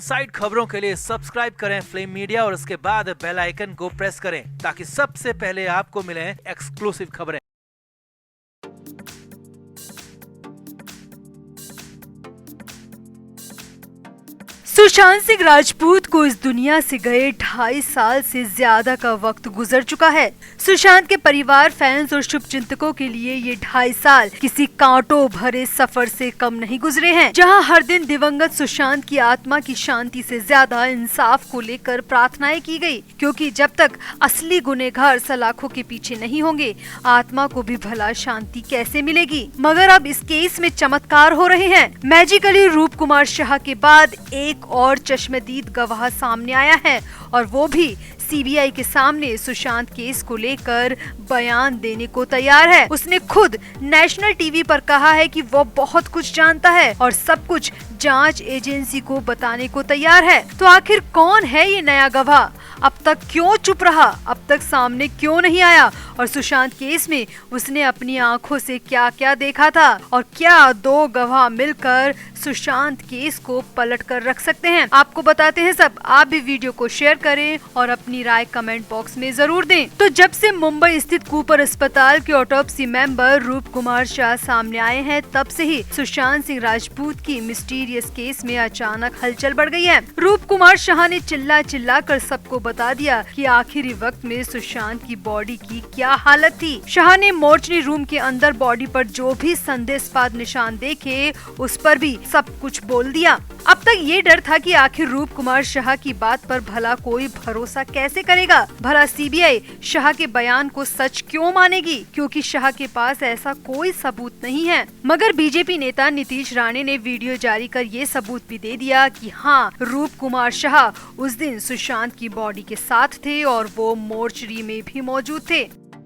Side खबरों के लिए सब्सक्राइब करें फ्लेम मीडिया और उसके बाद बेल आइकन को प्रेस करें ताकि सबसे पहले आपको मिले एक्सक्लूसिव खबरें। सुशांत सिंह राजपूत को इस दुनिया से गए 2.5 साल से ज्यादा का वक्त गुजर चुका है। सुशांत के परिवार, फैंस और शुभचिंतकों के लिए ये 2.5 साल किसी कांटों भरे सफर से कम नहीं गुजरे हैं, जहां हर दिन दिवंगत सुशांत की आत्मा की शांति से ज्यादा इंसाफ को लेकर प्रार्थनाएं की गई, क्योंकि जब तक असली गुनहगार सलाखों के पीछे नहीं होंगे, आत्मा को भी भला शांति कैसे मिलेगी। मगर अब इस केस में चमत्कार हो रहे हैं। मैजिकली रूप कुमार शाह के बाद एक और चश्मदीद गवाह सामने आया है, और वो भी सीबीआई के सामने सुशांत केस को लेकर बयान देने को तैयार है। उसने खुद नेशनल टीवी पर कहा है कि वो बहुत कुछ जानता है और सब कुछ जांच एजेंसी को बताने को तैयार है। तो आखिर कौन है ये नया गवाह? अब तक क्यों चुप रहा? अब तक सामने क्यों नहीं आया? और सुशांत केस में उसने अपनी आंखों से क्या क्या देखा था? और क्या 2 गवाह मिलकर सुशांत केस को पलट कर रख सकते हैं? आपको बताते हैं सब। आप भी वीडियो को शेयर करें और अपनी राय कमेंट बॉक्स में जरूर दें। तो जब से मुंबई स्थित कूपर अस्पताल के ऑटोप्सी मेंबर रूप कुमार शाह सामने आए हैं, तब से ही सुशांत सिंह राजपूत की मिस्टीरियस केस में अचानक हलचल बढ़ गई है। रूप कुमार शाह ने चिल्ला कर सबको बता दिया कि आखिरी वक्त में सुशांत की बॉडी की क्या हालत थी। शाह ने मोर्चरी रूम के अंदर बॉडी पर जो भी संदेहास्पद निशान देखे, उस पर भी सब कुछ बोल दिया। अब तक ये डर था कि आखिर रूप कुमार शाह की बात पर भला कोई भरोसा कैसे करेगा? भला सीबीआई शाह के बयान को सच क्यों मानेगी? क्योंकि शाह के पास ऐसा कोई सबूत नहीं है। मगर बीजेपी नेता नीतीश राणे ने वीडियो जारी कर ये सबूत भी दे दिया कि हाँ, रूप कुमार शाह उस दिन सुशांत की बॉडी के साथ थे और वो मोर्चरी में भी मौजूद थे।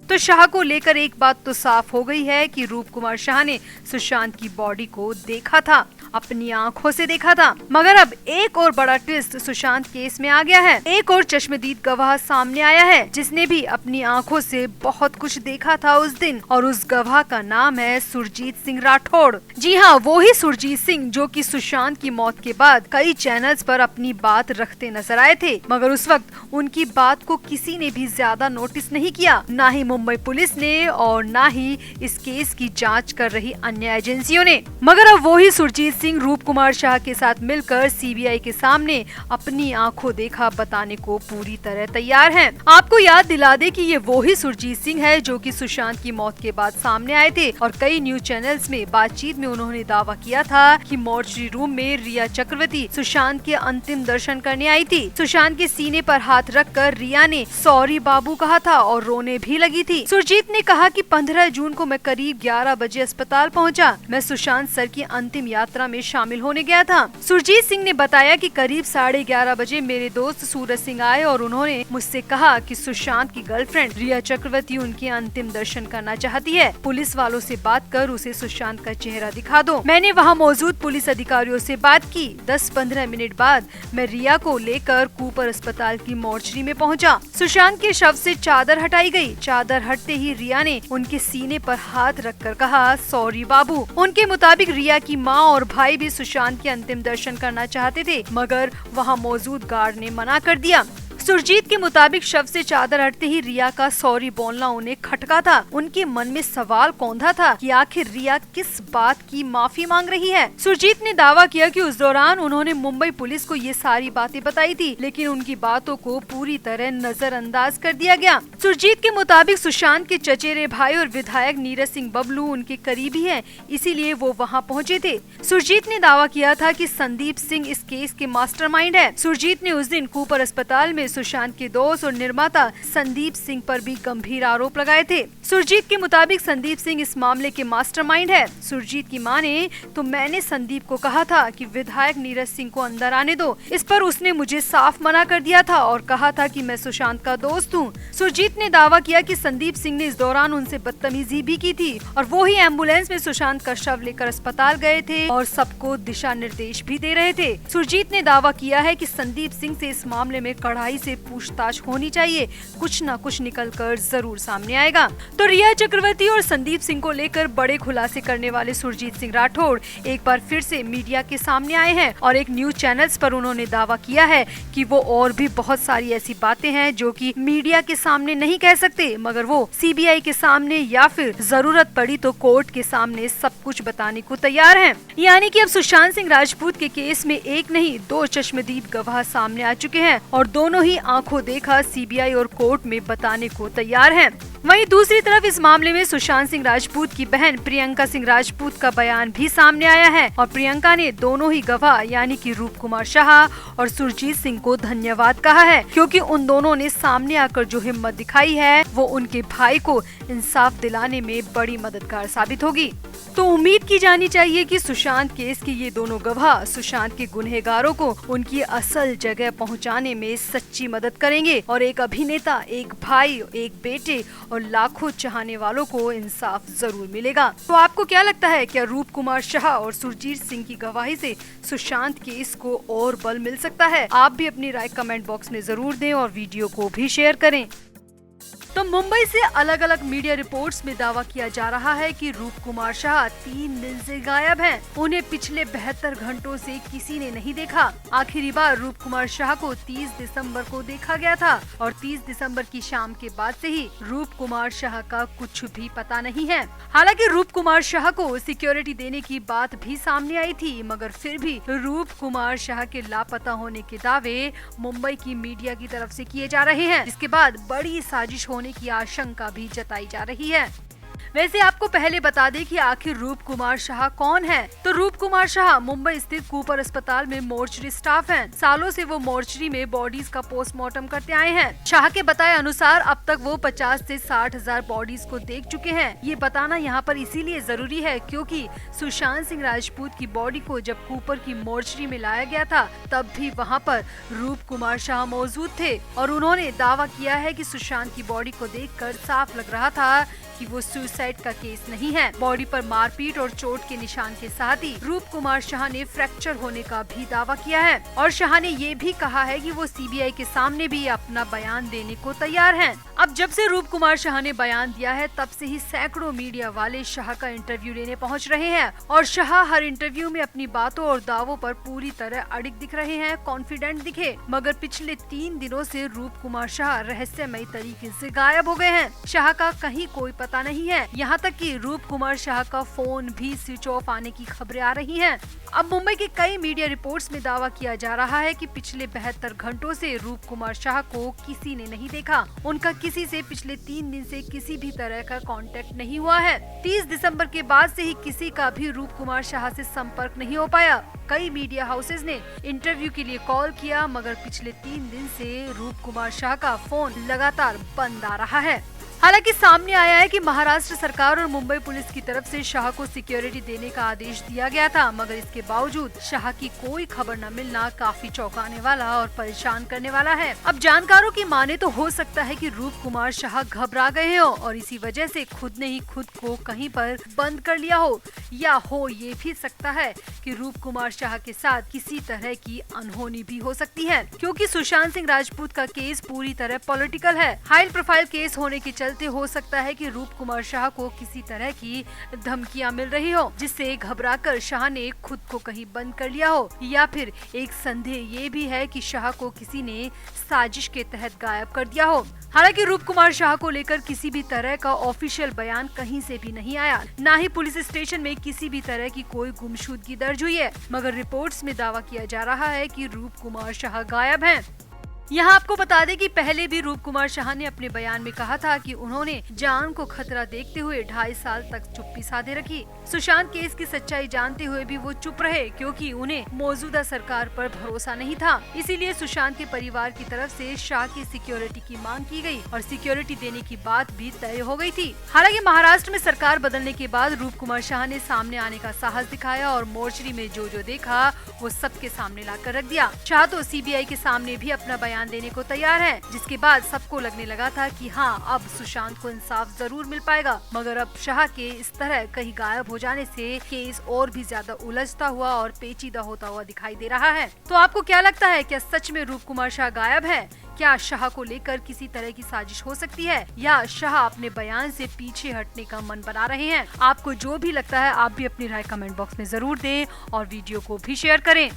तो शाह को लेकर एक बात तो साफ हो गई है कि रूप कुमार शाह ने सुशांत की बॉडी को देखा था, अपनी आंखों से देखा था। मगर अब एक और बड़ा ट्विस्ट सुशांत केस में आ गया है। एक और चश्मदीद गवाह सामने आया है, जिसने भी अपनी आंखों से बहुत कुछ देखा था उस दिन, और उस गवाह का नाम है सुरजीत सिंह राठौड़। जी हाँ, वो ही सुरजीत सिंह जो कि सुशांत की मौत के बाद कई चैनल्स पर अपनी बात रखते नजर आए थे। मगर उस वक्त उनकी बात को किसी ने भी ज्यादा नोटिस नहीं किया, ना ही मुंबई पुलिस ने और ना ही इस केस की जांच कर रही अन्य एजेंसियों ने। मगर अब वो ही सुरजीत सिंह रूप कुमार शाह के साथ मिलकर सीबीआई के सामने अपनी आंखों देखा बताने को पूरी तरह तैयार हैं। आपको याद दिला दे कि ये वो ही सुरजीत सिंह है जो कि सुशांत की मौत के बाद सामने आए थे, और कई न्यूज चैनल्स में बातचीत में उन्होंने दावा किया था कि मोर्चरी रूम में रिया चक्रवर्ती सुशांत के अंतिम दर्शन करने आई थी। सुशांत के सीने पर हाथ रखकर रिया ने सॉरी बाबू कहा था और रोने भी लगी थी। सुरजीत ने कहा कि 15 जून को मैं करीब 11 बजे अस्पताल पहुंचा। मैं सुशांत सर की अंतिम यात्रा में शामिल होने गया था। सुरजीत सिंह ने बताया कि करीब 11:30 बजे मेरे दोस्त सूरज सिंह आए और उन्होंने मुझसे कहा कि सुशांत की गर्लफ्रेंड रिया चक्रवर्ती उनके अंतिम दर्शन करना चाहती है। पुलिस वालों से बात कर उसे सुशांत का चेहरा दिखा दो। मैंने वहाँ मौजूद पुलिस अधिकारियों से बात की। 10-15 मिनट बाद मैं रिया को लेकर कूपर अस्पताल की मोर्चरी में पहुँचा। सुशांत के शव से चादर हटाई गयी। चादर हटते ही रिया ने उनके सीने पर हाथ रखकर कहा, सॉरी बाबू। उनके मुताबिक रिया की माँ और भाई भी सुशांत के अंतिम दर्शन करना चाहते थे, मगर वहां मौजूद गार्ड ने मना कर दिया। सुरजीत के मुताबिक शव से चादर हटते ही रिया का सॉरी बोलना उन्हें खटका था। उनके मन में सवाल कौंधा था कि आखिर रिया किस बात की माफी मांग रही है। सुरजीत ने दावा किया कि उस दौरान उन्होंने मुंबई पुलिस को ये सारी बातें बताई थी, लेकिन उनकी बातों को पूरी तरह नजरअंदाज कर दिया गया। सुरजीत के मुताबिक सुशांत के चचेरे भाई और विधायक नीरज सिंह बबलू उनके करीबी हैं, इसीलिए वो वहाँ पहुँचे थे। सुरजीत ने दावा किया था कि संदीप सिंह इस केस के मास्टरमाइंड है। सुरजीत ने उस दिन कूपर अस्पताल में सुशांत के दोस्त और निर्माता संदीप सिंह पर भी गंभीर आरोप लगाए थे। सुरजीत के मुताबिक संदीप सिंह इस मामले के मास्टरमाइंड है। सुरजीत की माने तो मैंने संदीप को कहा था कि विधायक नीरज सिंह को अंदर आने दो। इस पर उसने मुझे साफ मना कर दिया था और कहा था कि मैं सुशांत का दोस्त हूँ। सुरजीत ने दावा किया कि संदीप सिंह ने इस दौरान उनसे बदतमीजी भी की थी और वो ही एम्बुलेंस में सुशांत का शव लेकर अस्पताल गए थे और सबको दिशा निर्देश भी दे रहे थे। सुरजीत ने दावा किया है कि संदीप सिंह से इस मामले में कड़ाई से पूछताछ होनी चाहिए, कुछ न कुछ निकल कर जरूर सामने आएगा। तो रिया चक्रवर्ती और संदीप सिंह को लेकर बड़े खुलासे करने वाले सुरजीत सिंह राठौड़ एक बार फिर से मीडिया के सामने आए हैं और एक न्यूज चैनल्स पर उन्होंने दावा किया है कि वो और भी बहुत सारी ऐसी बातें हैं जो कि मीडिया के सामने नहीं कह सकते, मगर वो सीबीआई के सामने या फिर जरूरत पड़ी तो कोर्ट के सामने सब कुछ बताने को तैयार हैं। यानी कि अब सुशांत सिंह राजपूत के केस में एक नहीं 2 चश्मदीद गवाह सामने आ चुके हैं और दोनों ही आंखों देखा सीबीआई और कोर्ट में बताने को तैयार हैं। वहीं दूसरी तरफ इस मामले में सुशांत सिंह राजपूत की बहन प्रियंका सिंह राजपूत का बयान भी सामने आया है और प्रियंका ने दोनों ही गवाह यानी कि रूप कुमार शाह और सुरजीत सिंह को धन्यवाद कहा है, क्योंकि उन दोनों ने सामने आकर जो हिम्मत दिखाई है वो उनके भाई को इंसाफ दिलाने में बड़ी मददगार साबित होगी। तो उम्मीद की जानी चाहिए कि सुशांत केस के ये दोनों गवाह सुशांत के गुनहगारों को उनकी असल जगह पहुंचाने में सच्ची मदद करेंगे और एक अभिनेता, एक भाई, एक बेटे और लाखों चाहने वालों को इंसाफ जरूर मिलेगा। तो आपको क्या लगता है, क्या रूप कुमार शाह और सुरजीत सिंह की गवाही से सुशांत केस को और बल मिल सकता है? आप भी अपनी राय कमेंट बॉक्स में जरूर दें और वीडियो को भी शेयर करें। तो मुंबई से अलग अलग मीडिया रिपोर्ट्स में दावा किया जा रहा है कि रूप कुमार शाह 3 दिन से गायब हैं। उन्हें पिछले 72 घंटों से किसी ने नहीं देखा। आखिरी बार रूप कुमार शाह को 30 दिसंबर को देखा गया था और 30 दिसंबर की शाम के बाद से ही रूप कुमार शाह का कुछ भी पता नहीं है। हालांकि रूप कुमार शाह को सिक्योरिटी देने की बात भी सामने आई थी, मगर फिर भी रूप कुमार शाह के लापता होने के दावे मुंबई की मीडिया की तरफ से किए जा रहे हैं, जिसके बाद बड़ी साजिश होने की आशंका भी जताई जा रही है। वैसे आपको पहले बता दें कि आखिर रूप कुमार शाह कौन है। तो रूप कुमार शाह मुंबई स्थित कूपर अस्पताल में मोर्चरी स्टाफ हैं। सालों से वो मोर्चरी में बॉडीज का पोस्टमार्टम करते आए हैं। शाह के बताए अनुसार अब तक वो 50 से 60 हजार बॉडीज को देख चुके हैं। ये बताना यहाँ पर इसीलिए जरूरी है क्योंकि सुशांत सिंह राजपूत की बॉडी को जब कूपर की मोर्चरी में लाया गया था तब भी वहाँ पर रूप कुमार शाह मौजूद थे और उन्होंने दावा किया है कि सुशांत की बॉडी को देखकर साफ लग रहा था कि वो सुसाइड का केस नहीं है। बॉडी पर मारपीट और चोट के निशान के साथ ही रूप कुमार शाह ने फ्रैक्चर होने का भी दावा किया है और शाह ने ये भी कहा है कि वो सीबीआई के सामने भी अपना बयान देने को तैयार हैं। अब जब से रूप कुमार शाह ने बयान दिया है तब से ही सैकड़ों मीडिया वाले शाह का इंटरव्यू लेने पहुंच रहे हैं और शाह हर इंटरव्यू में अपनी बातों और दावों पर पूरी तरह अडिग दिख रहे हैं, कॉन्फिडेंट दिखे। मगर पिछले 3 दिनों से रूप कुमार शाह रहस्यमयी तरीके से गायब हो गए हैं। शाह का कहीं कोई पता नहीं है। यहाँ तक कि रूप कुमार शाह का फोन भी स्विच ऑफ आने की खबरें आ रही हैं। अब मुंबई के कई मीडिया रिपोर्ट्स में दावा किया जा रहा है कि पिछले 72 घंटों से रूप कुमार शाह को किसी ने नहीं देखा। उनका किसी से पिछले 3 दिन से किसी भी तरह का कांटेक्ट नहीं हुआ है। 30 दिसंबर के बाद से ही किसी का भी रूप कुमार शाह से संपर्क नहीं हो पाया। कई मीडिया हाउसेज ने इंटरव्यू के लिए कॉल किया, मगर पिछले 3 दिन से रूप कुमार शाह का फोन लगातार बंद आ रहा है। हालांकि सामने आया है कि महाराष्ट्र सरकार और मुंबई पुलिस की तरफ से शाह को सिक्योरिटी देने का आदेश दिया गया था, मगर इसके बावजूद शाह की कोई खबर न मिलना काफी चौंकाने वाला और परेशान करने वाला है। अब जानकारों की माने तो हो सकता है कि रूप कुमार शाह घबरा गए हो और इसी वजह से खुद ने ही खुद को कहीं पर बंद कर लिया हो, या हो ये भी सकता है कि रूप कुमार शाह के साथ किसी तरह की अनहोनी भी हो सकती है, क्योंकि सुशांत सिंह राजपूत का केस पूरी तरह पॉलिटिकल है। हाई प्रोफाइल केस होने के चलते हो सकता है कि रूप कुमार शाह को किसी तरह की धमकियां मिल रही हो, जिससे घबराकर शाह ने खुद को कहीं बंद कर लिया हो, या फिर एक संदेह ये भी है कि शाह को किसी ने साजिश के तहत गायब कर दिया हो। हालांकि रूप कुमार शाह को लेकर किसी भी तरह का ऑफिशियल बयान कहीं से भी नहीं आया, न ही पुलिस स्टेशन में किसी भी तरह की कोई गुमशुदगी दर्ज हुई है, मगर रिपोर्ट्स में दावा किया जा रहा है कि रूप कुमार शाह गायब हैं। यहाँ आपको बता दें कि पहले भी रूप कुमार शाह ने अपने बयान में कहा था कि उन्होंने जान को खतरा देखते हुए 2.5 साल तक चुप्पी साधे रखी। सुशांत केस की सच्चाई जानते हुए भी वो चुप रहे, क्योंकि उन्हें मौजूदा सरकार पर भरोसा नहीं था। इसीलिए सुशांत के परिवार की तरफ से शाह की सिक्योरिटी की मांग की गई और सिक्योरिटी देने की बात भी तय हो गई थी। हालांकि महाराष्ट्र में सरकार बदलने के बाद रूप कुमार शाह ने सामने आने का साहस दिखाया और मोर्चरी में जो देखा वो सबके सामने लाकर रख दिया। शाह तो सीबीआई के सामने भी अपना बयान देने को तैयार है, जिसके बाद सबको लगने लगा था कि हाँ, अब सुशांत को इंसाफ जरूर मिल पाएगा। मगर अब शाह के इस तरह कहीं गायब हो जाने से केस और भी ज्यादा उलझता हुआ और पेचीदा होता हुआ दिखाई दे रहा है। तो आपको क्या लगता है, क्या सच में रूप कुमार शाह गायब है? क्या शाह को लेकर किसी तरह की साजिश हो सकती है या शाह अपने बयान से पीछे हटने का मन बना रहे हैं? आपको जो भी लगता है आप भी अपनी राय कमेंट बॉक्स में जरूर दें और वीडियो को भी शेयर करें।